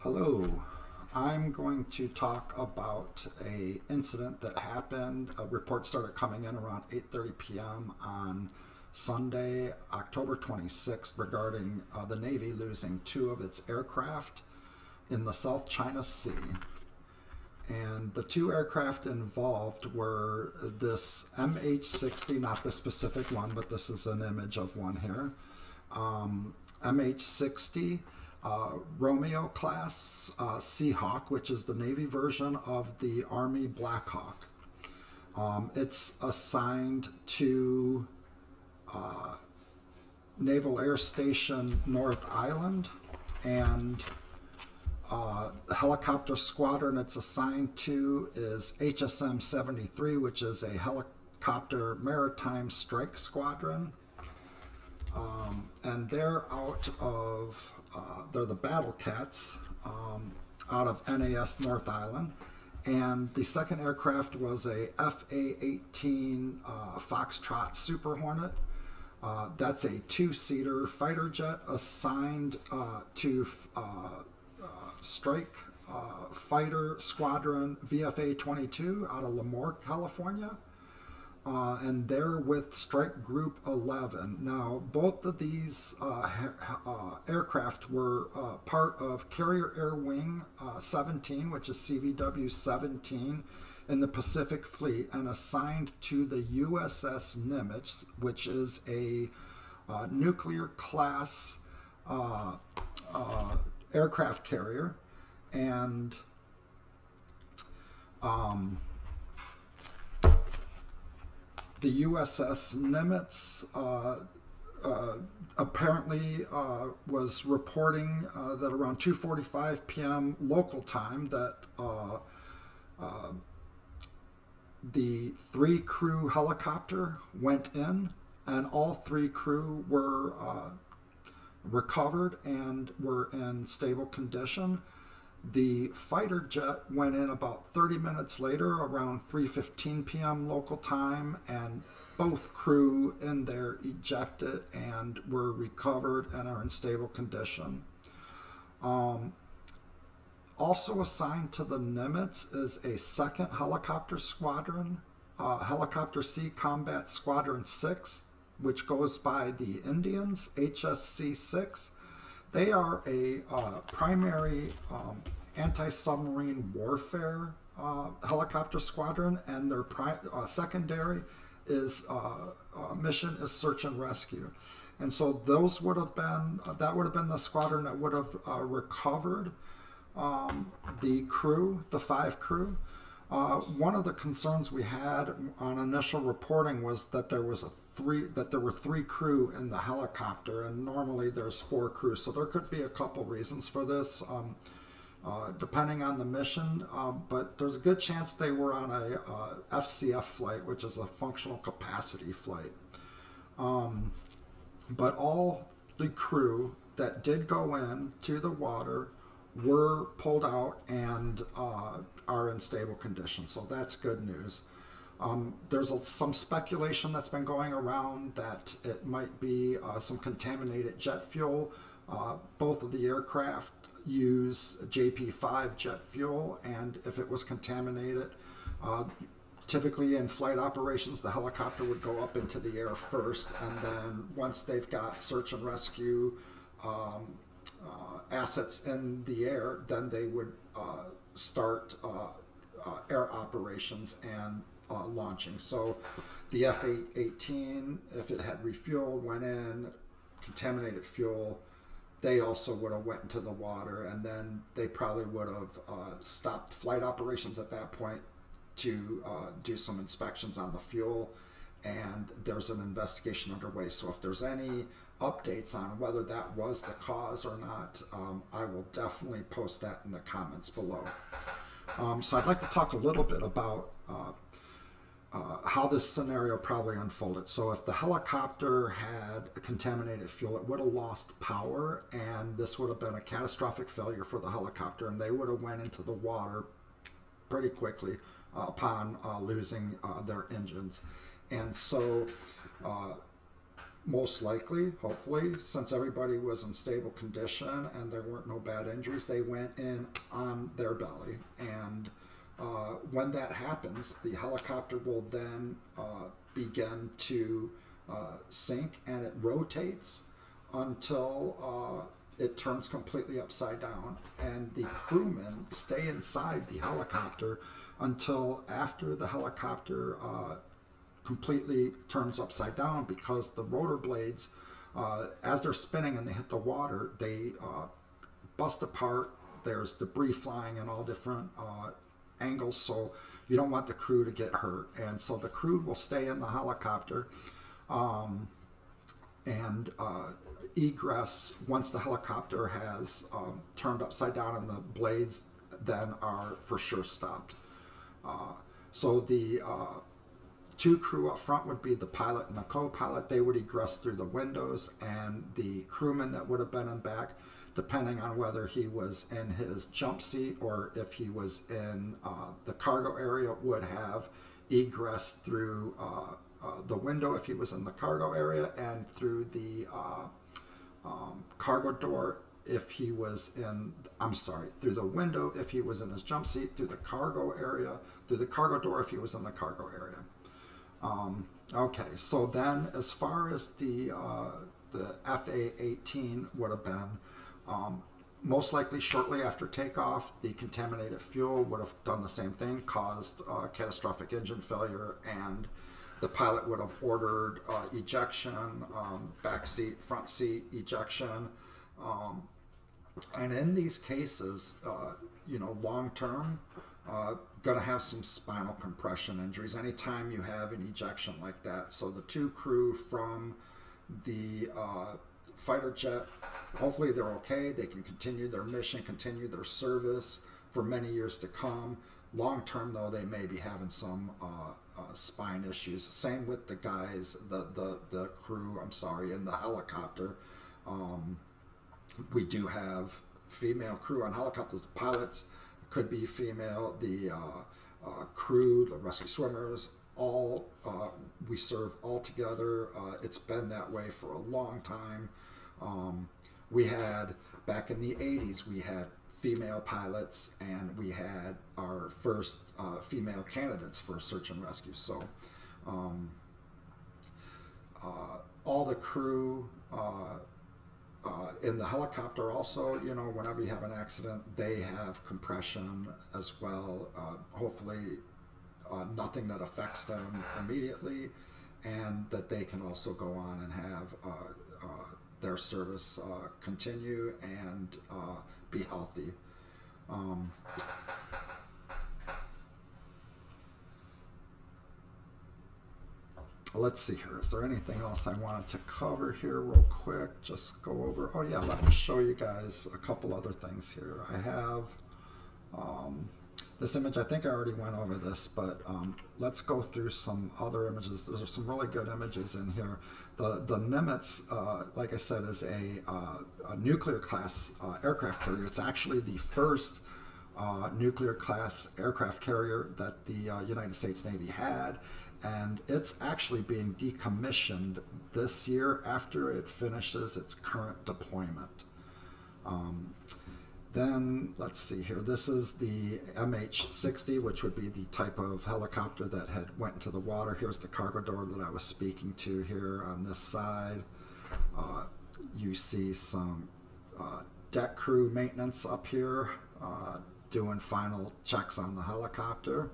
Hello, I'm going to talk about a incident that happened. Reports started coming in around 8:30 p.m. on Sunday, October 26th, regarding the Navy losing two of its aircraft in the South China Sea. And the two aircraft involved were this MH-60, not the specific one, but this is an image of one here, MH-60 Romeo class SeaHawk, which is the Navy version of the Army BlackHawk. It's assigned to Naval Air Station North Island, and the helicopter squadron it's assigned to is HSM 73, which is a Helicopter Maritime Strike Squadron. And they're they're the Battlecats out of NAS North Island. And the second aircraft was a FA18 Foxtrot Super Hornet. That's a two-seater fighter jet assigned to Strike Fighter Squadron VFA 22 out of Lemoore, California. And they're with Strike Group 11. Now, both of these aircraft were part of Carrier Air Wing 17, which is CVW 17, in the Pacific Fleet, and assigned to the USS Nimitz, which is a nuclear class aircraft carrier. And the USS Nimitz apparently was reporting that around 2:45 p.m. local time that the three crew helicopter went in, and all three crew were recovered and were in stable condition. The fighter jet went in about 30 minutes later, around 3:15 p.m. local time, and both crew in there ejected and were recovered and are in stable condition. Also assigned to the Nimitz is a second helicopter squadron, Helicopter Sea Combat Squadron 6, which goes by the Indians, HSC 6. They are a primary anti-submarine warfare helicopter squadron, and their secondary is mission is search and rescue. And so those would have been the squadron that would have recovered the crew, the five crew. One of the concerns we had on initial reporting was that there were three crew in the helicopter, and normally there's four crew, so there could be a couple reasons for this, depending on the mission, but there's a good chance they were on a FCF flight, which is a functional capacity flight. But all the crew that did go in to the water were pulled out and are in stable condition, so that's good news. There's some speculation that's been going around that it might be some contaminated jet fuel. Both of the aircraft use JP5 jet fuel, and if it was contaminated, typically in flight operations, the helicopter would go up into the air first, and then once they've got search and rescue assets in the air, then they would start air operations and launching. So the F-18, if it had refueled, went in, contaminated fuel, they also would have went into the water, and then they probably would have stopped flight operations at that point to do some inspections on the fuel, and there's an investigation underway. So if there's any updates on whether that was the cause or not, I will definitely post that in the comments below. So I'd like to talk a little bit about how this scenario probably unfolded. So if the helicopter had contaminated fuel, it would have lost power, and this would have been a catastrophic failure for the helicopter, and they would have went into the water pretty quickly upon losing their engines. And so Most likely, hopefully, since everybody was in stable condition and there weren't no bad injuries, they went in on their belly. And when that happens, the helicopter will then begin to sink, and it rotates until it turns completely upside down. And the crewmen stay inside the helicopter until after the helicopter completely turns upside down, because the rotor blades, as they're spinning and they hit the water, they bust apart. There's debris flying in all different angles, so you don't want the crew to get hurt. And so the crew will stay in the helicopter and egress once the helicopter has turned upside down, and the blades then are for sure stopped. So the two crew up front would be the pilot and the co-pilot. They would egress through the windows, and the crewman that would have been in back, depending on whether he was in his jump seat or if he was in the cargo area, would have egress through the window if he was in the cargo area, and through the cargo door if he was in, through the window if he was in his jump seat, through the cargo area, through the cargo door if he was in the cargo area. Okay, so then as far as the FA-18 would have been, most likely shortly after takeoff, the contaminated fuel would have done the same thing, caused catastrophic engine failure, and the pilot would have ordered ejection, back seat, front seat ejection. And in these cases, long term, going to have some spinal compression injuries anytime you have an ejection like that. So the two crew from the fighter jet, hopefully they're okay. They can continue their mission, continue their service for many years to come. Long term, though, they may be having some spine issues. Same with the guys, the crew, in the helicopter. We do have female crew on helicopters. Pilots could be female. The crew, the rescue swimmers, all we serve all together. It's been that way for a long time. We had, back in the 80s, we had female pilots, and we had our first female candidates for search and rescue. So all the crew in the helicopter also, whenever you have an accident, they have compression as well. Hopefully nothing that affects them immediately, and that they can also go on and have their service continue and be healthy. Let's see here. Is there anything else I wanted to cover here real quick? Just go over. Oh yeah, let me show you guys a couple other things here. I have this image. I think I already went over this, but let's go through some other images. There's some really good images in here. The Nimitz, like I said, is a nuclear class aircraft carrier. It's actually the first nuclear class aircraft carrier that the United States Navy had, and it's actually being decommissioned this year after it finishes its current deployment. Then let's see here. This is the MH-60, which would be the type of helicopter that had went into the water. Here's the cargo door that I was speaking to here on this side. You see some deck crew maintenance up here, doing final checks on the helicopter.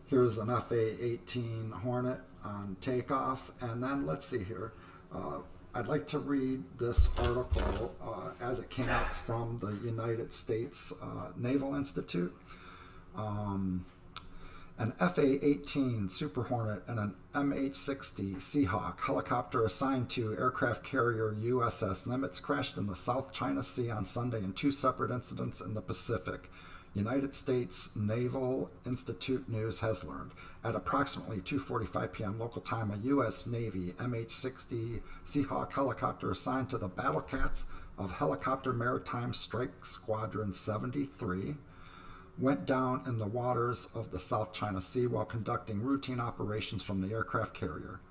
Here's an FA-18 Hornet on takeoff. And then let's see here. I'd like to read this article as it came out from the United States Naval Institute. An FA-18 Super Hornet and an MH-60 SeaHawk helicopter assigned to aircraft carrier USS Nimitz crashed in the South China Sea on Sunday in two separate incidents in the Pacific. United States Naval Institute News has learned. At approximately 2:45 p.m. local time, a U.S. Navy MH-60 SeaHawk helicopter assigned to the Battlecats of Helicopter Maritime Strike Squadron 73 went down in the waters of the South China Sea while conducting routine operations from the aircraft carrier.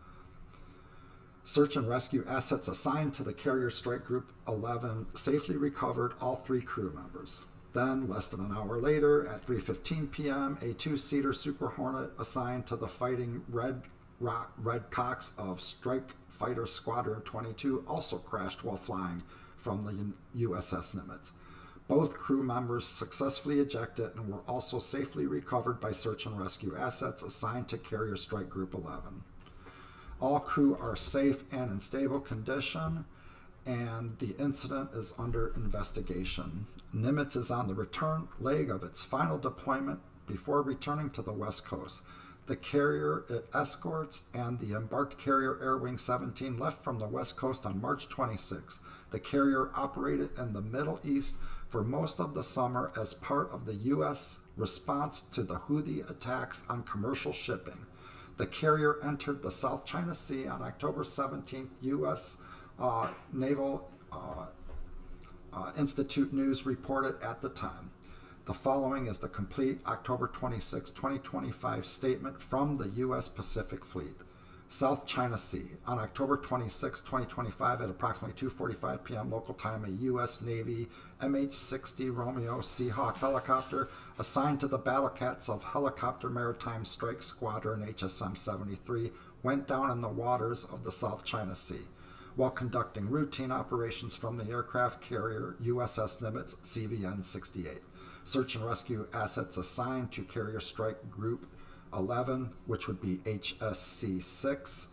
Search and rescue assets assigned to the Carrier Strike Group 11 safely recovered all 3 crew members. Then, less than an hour later, at 3:15 p.m., a 2-seater Super Hornet assigned to the Fighting Redcocks of Strike Fighter Squadron 22 also crashed while flying from the USS Nimitz. Both crew members successfully ejected and were also safely recovered by search and rescue assets assigned to Carrier Strike Group 11. All crew are safe and in stable condition, and the incident is under investigation. Nimitz is on the return leg of its final deployment before returning to the West Coast. The carrier it escorts and the embarked carrier Air Wing 17 left from the West Coast on March 26. The carrier operated in the Middle East for most of the summer as part of the U.S. response to the Houthi attacks on commercial shipping. The carrier entered the South China Sea on October 17th, U.S. Naval Institute News reported at the time. The following is the complete October 26, 2025 statement from the U.S. Pacific Fleet. South China Sea. On October 26, 2025 at approximately 2:45 p.m. local time, a U.S. Navy MH-60 Romeo SeaHawk helicopter assigned to the Battlecats of Helicopter Maritime Strike Squadron HSM-73 went down in the waters of the South China Sea while conducting routine operations from the aircraft carrier USS Nimitz CVN-68. Search and rescue assets assigned to Carrier Strike Group 11, which would be HSC-6,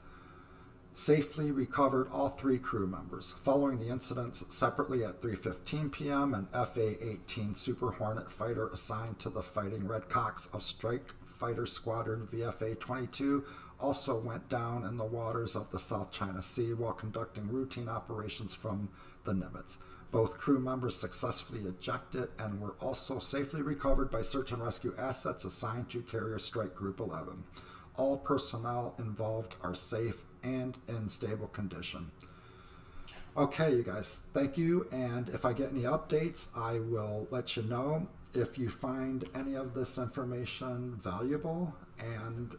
safely recovered all 3 crew members. Following the incidents separately at 3:15 p.m., an FA-18 Super Hornet fighter assigned to the Fighting Redcocks of Strike Fighter Squadron VFA-22 also went down in the waters of the South China Sea while conducting routine operations from the Nimitz. Both crew members successfully ejected and were also safely recovered by search and rescue assets assigned to Carrier Strike Group 11. All personnel involved are safe and in stable condition. Okay, you guys, thank you. And if I get any updates, I will let you know. If you find any of this information valuable and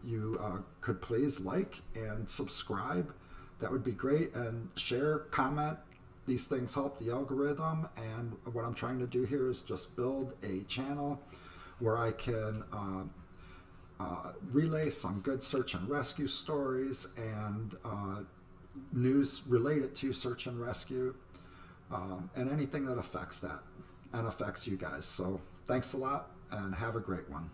you could please like and subscribe, that would be great. And share, comment. These things help the algorithm, and what I'm trying to do here is just build a channel where I can relay some good search and rescue stories and news related to search and rescue, and anything that affects that and affects you guys. So thanks a lot and have a great one.